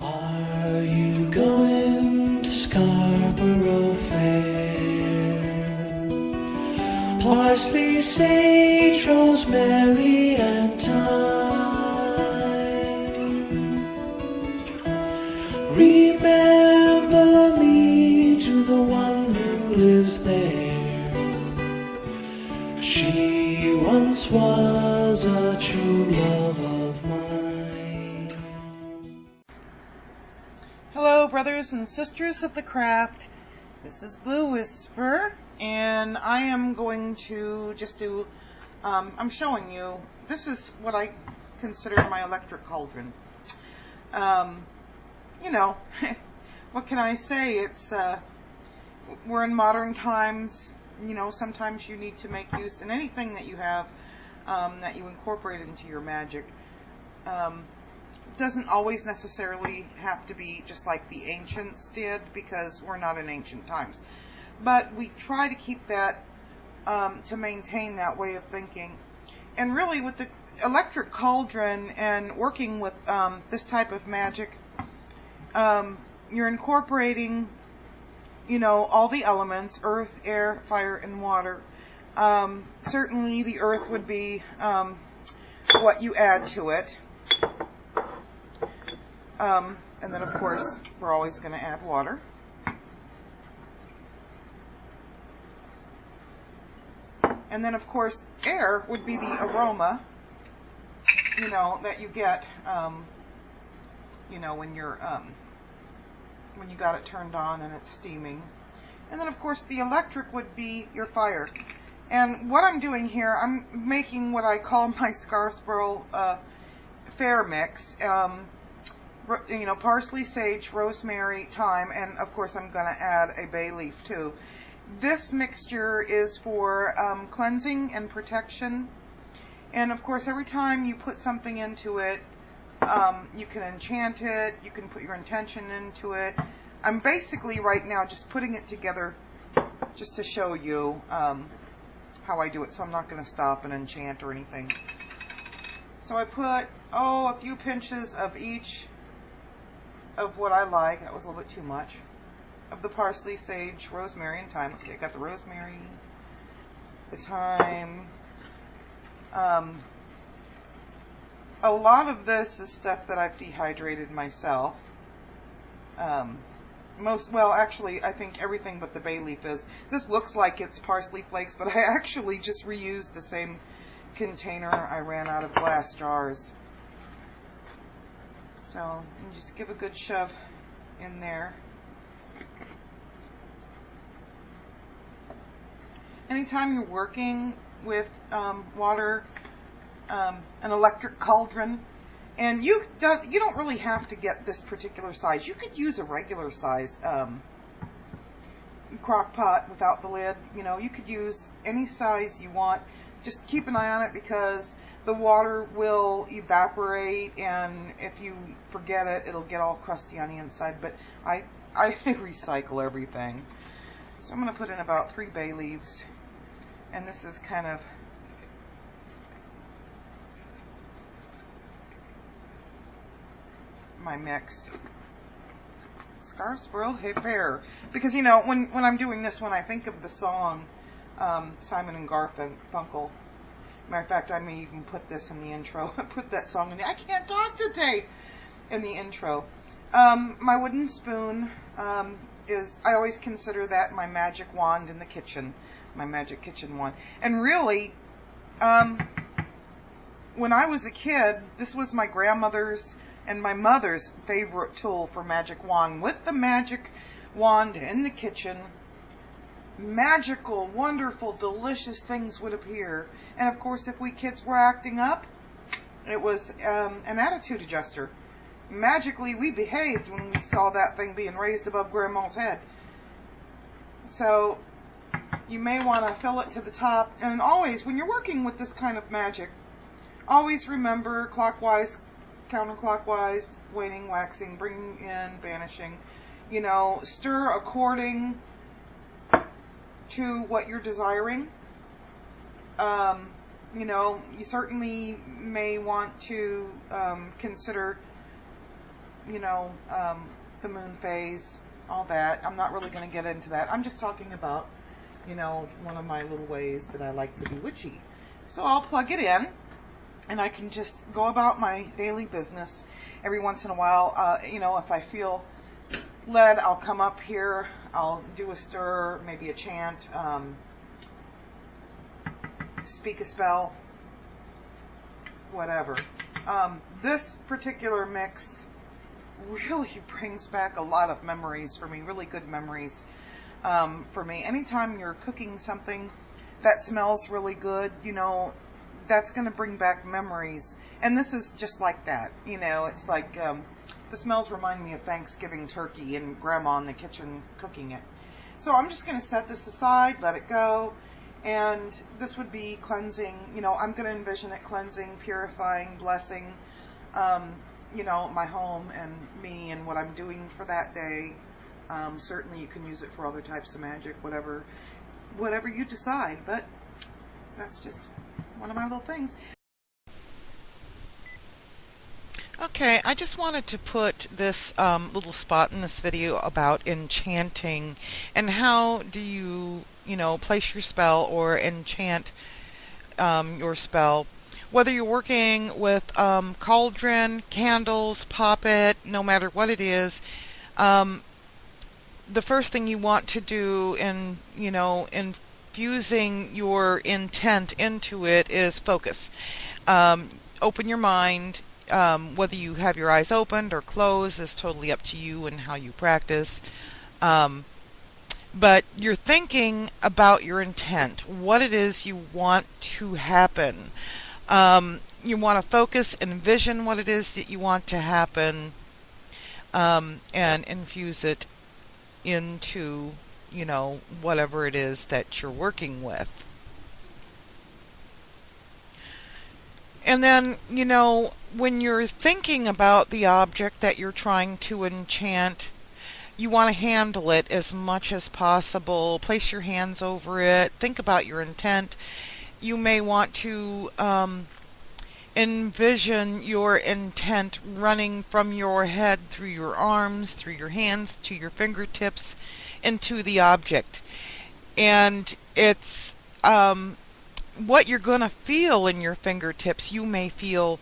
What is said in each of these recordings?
Are you going to Scarborough Fair? Parsley, sage, rosemary, and thyme. Remember me to the one who lives there. She once was a true love of mine. Hello, brothers and sisters of the craft. This is Blue Whisper, and I am going to just do, I'm showing you, this is what I consider my electric cauldron. You know, what can I say? It's, we're in modern times. You know, sometimes you need to make use in anything that you have, that you incorporate into your magic. Doesn't always necessarily have to be just like the ancients did, because we're not in ancient times. But we try to keep that, to maintain that way of thinking. And really with the electric cauldron and working with this type of magic, you're incorporating, you know, all the elements: earth, air, fire, and water. Certainly the earth would be what you add to it. And then, of course, we're always going to add water. And then, of course, air would be the aroma, you know, that you get, you know, when you're, when you got it turned on and it's steaming. And then, of course, the electric would be your fire. And what I'm doing here, I'm making what I call my Scarborough Fair mix. You know, parsley, sage, rosemary, thyme, and of course I'm going to add a bay leaf too. This mixture is for cleansing and protection. And of course, every time you put something into it, you can enchant it, you can put your intention into it. I'm basically right now just putting it together just to show you how I do it, so I'm not going to stop and enchant or anything. So I put, a few pinches of each of what I like. That was a little bit too much. Of the parsley, sage, rosemary, and thyme. Let's see, I got the rosemary, the thyme. A lot of this is stuff that I've dehydrated myself. Actually, I think everything but the bay leaf is. This looks like it's parsley flakes, but I actually just reused the same container. I ran out of glass jars. So, you just give a good shove in there. Anytime you're working with water, an electric cauldron, and you don't really have to get this particular size. You could use a regular size crock pot without the lid. You know, you could use any size you want. Just keep an eye on it, because the water will evaporate, and if you forget it, it'll get all crusty on the inside. But I recycle everything. So I'm going to put in about 3 bay leaves. And this is kind of my mix. Scarborough Fair. Because, you know, when I'm doing this one, I think of the song Simon and Garfunkel. Matter of fact, I may even put this in the intro. Put that song in the, I can't talk today, in the intro. My wooden spoon is, I always consider that my magic wand in the kitchen. My magic kitchen wand. And really, when I was a kid, this was my grandmother's and my mother's favorite tool for magic wand. With the magic wand in the kitchen, magical, wonderful, delicious things would appear. And of course, if we kids were acting up, it was an attitude adjuster. Magically, we behaved when we saw that thing being raised above Grandma's head. So, you may want to fill it to the top. And always, when you're working with this kind of magic, always remember clockwise, counterclockwise, waning, waxing, bringing in, banishing. You know, stir according to what you're desiring. You know, you certainly may want to consider you know, the moon phase, all that. I'm not really going to get into that. I'm just talking about, you know, one of my little ways that I like to be witchy. So I'll plug it in, and I can just go about my daily business. Every once in a while, you know, if I feel led, I'll come up here, I'll do a stir, maybe a chant, speak a spell, whatever. This particular mix really brings back a lot of memories for me, really good memories for me. Anytime you're cooking something that smells really good, you know, that's going to bring back memories. And this is just like that, you know, it's like the smells remind me of Thanksgiving turkey and Grandma in the kitchen cooking it. So I'm just going to set this aside, let it go. And this would be cleansing, you know, I'm going to envision it cleansing, purifying, blessing, you know, my home and me and what I'm doing for that day. Certainly you can use it for other types of magic, whatever you decide, but that's just one of my little things. Okay, I just wanted to put this little spot in this video about enchanting and how do you know, place your spell or enchant your spell. Whether you're working with cauldron, candles, poppet, no matter what it is, the first thing you want to do in, you know, infusing your intent into it is focus. Open your mind. Whether you have your eyes opened or closed is totally up to you and how you practice. But you're thinking about your intent, what it is you want to happen. You want to focus and envision what it is that you want to happen, and infuse it into, you know, whatever it is that you're working with. And then, you know, when you're thinking about the object that you're trying to enchant, you want to handle it as much as possible. Place your hands over it. Think about your intent. You may want to envision your intent running from your head through your arms, through your hands, to your fingertips, into the object. And it's what you're going to feel in your fingertips. You may feel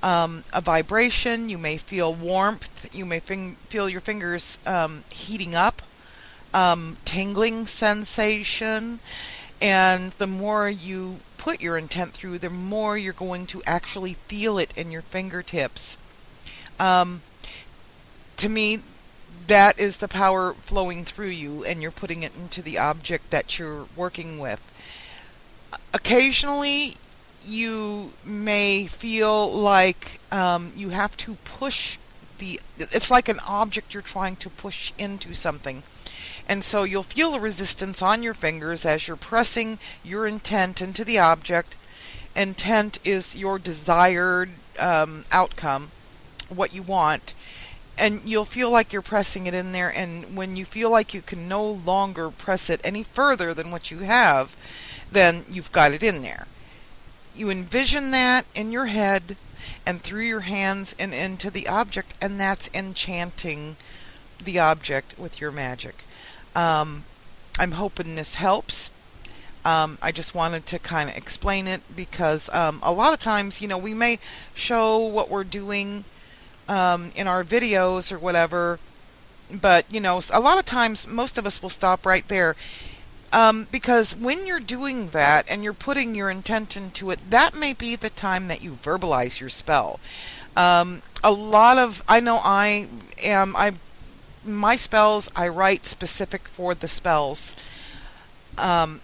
a vibration, you may feel warmth, you may feel your fingers heating up, tingling sensation, and the more you put your intent through, the more you're going to actually feel it in your fingertips. To me, that is the power flowing through you, and you're putting it into the object that you're working with. Occasionally, you may feel like you have to push it's like an object you're trying to push into something. And so you'll feel a resistance on your fingers as you're pressing your intent into the object. Intent is your desired outcome, what you want. And you'll feel like you're pressing it in there, and when you feel like you can no longer press it any further than what you have, then you've got it in there. You envision that in your head and through your hands and into the object, and that's enchanting the object with your magic. I'm hoping this helps. I just wanted to kind of explain it because a lot of times, you know, we may show what we're doing in our videos or whatever, but, you know, a lot of times most of us will stop right there. Because when you're doing that and you're putting your intent into it, that may be the time that you verbalize your spell. My spells, I write specific for the spells. And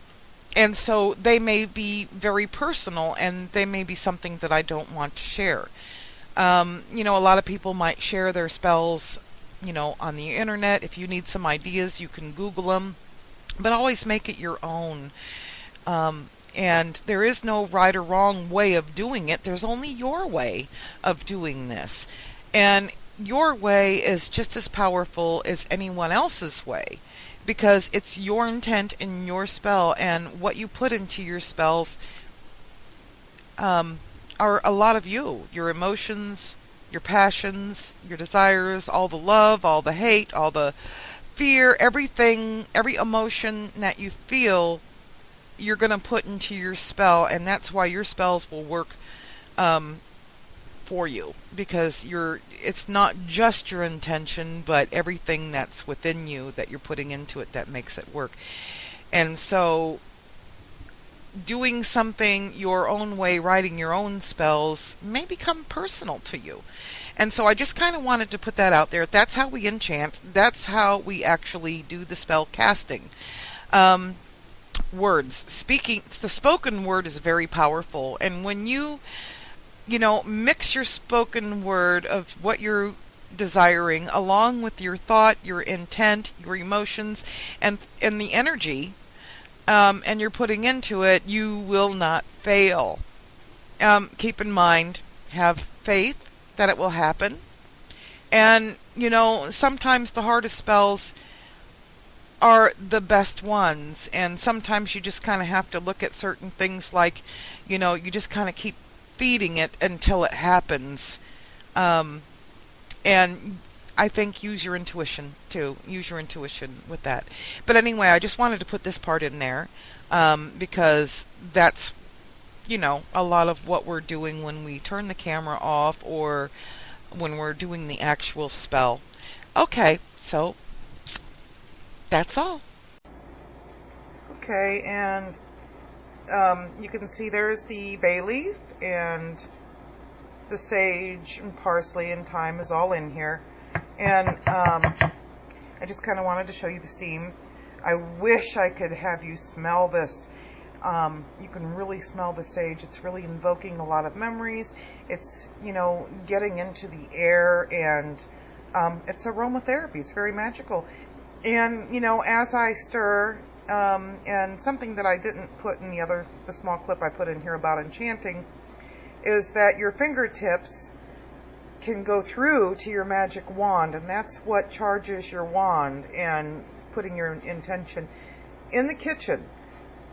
so they may be very personal, and they may be something that I don't want to share. You know, a lot of people might share their spells, you know, on the internet. If you need some ideas, you can Google them. But always make it your own. And there is no right or wrong way of doing it. There's only your way of doing this. And your way is just as powerful as anyone else's way, because it's your intent in your spell, and what you put into your spells are a lot of you, your emotions, your passions, your desires, all the love, all the hate, all the fear, everything, every emotion that you feel, you're going to put into your spell, and that's why your spells will work for you, because it's not just your intention, but everything that's within you that you're putting into it that makes it work. And so doing something your own way, writing your own spells, may become personal to you. And so I just kind of wanted to put that out there. That's how we enchant. That's how we actually do the spell casting. Words. Speaking, the spoken word is very powerful. And when you mix your spoken word of what you're desiring along with your thought, your intent, your emotions, and the energy, and you're putting into it, you will not fail. Keep in mind, have faith that it will happen. And, sometimes the hardest spells are the best ones. And sometimes you just kind of have to look at certain things like, you just kind of keep feeding it until it happens. And I think use your intuition too. Use your intuition with that. But anyway, I just wanted to put this part in there because that's, a lot of what we're doing when we turn the camera off or when we're doing the actual spell. Okay, so that's all. Okay, and you can see there's the bay leaf and the sage and parsley and thyme is all in here. And I just kind of wanted to show you the steam. I wish I could have you smell this. You can really smell the sage. It's really invoking a lot of memories. It's, getting into the air, and it's aromatherapy. It's very magical. And, as I stir, and something that I didn't put in the small clip I put in here about enchanting, is that your fingertips can go through to your magic wand, and that's what charges your wand and putting your intention. In the kitchen,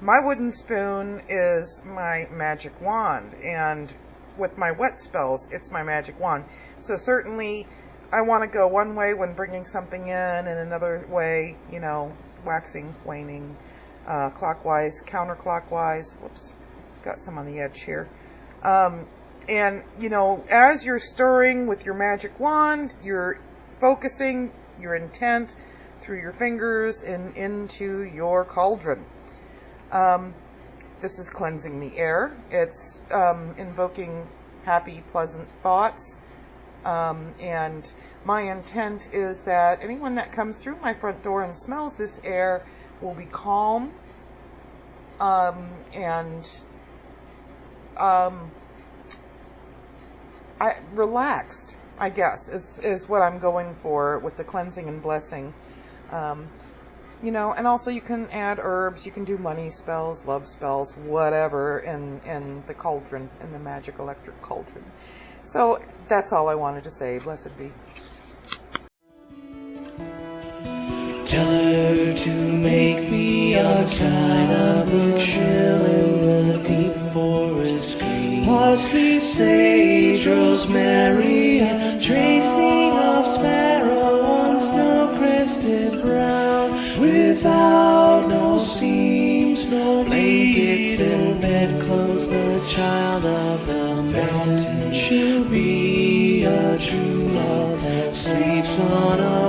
my wooden spoon is my magic wand, and with my wet spells, it's my magic wand. So certainly I want to go one way when bringing something in, and another way, waxing, waning, clockwise, counterclockwise. Whoops, got some on the edge here. And, as you're stirring with your magic wand, you're focusing your intent through your fingers and into your cauldron. This is cleansing the air. It's invoking happy, pleasant thoughts. And my intent is that anyone that comes through my front door and smells this air will be calm and relaxed, I guess, is what I'm going for with the cleansing and blessing. And also you can add herbs, you can do money spells, love spells, whatever, in the cauldron, in the magic electric cauldron. So that's all I wanted to say. Blessed be. Tell her to make me outside of a chill in the deep forest green. Parsley, sage, rosemary, a tracing of sparrow on snow-crested brown. Without no seams, no blankets and bedclothes, the child of the mountain. She'll be a true love that sleeps on a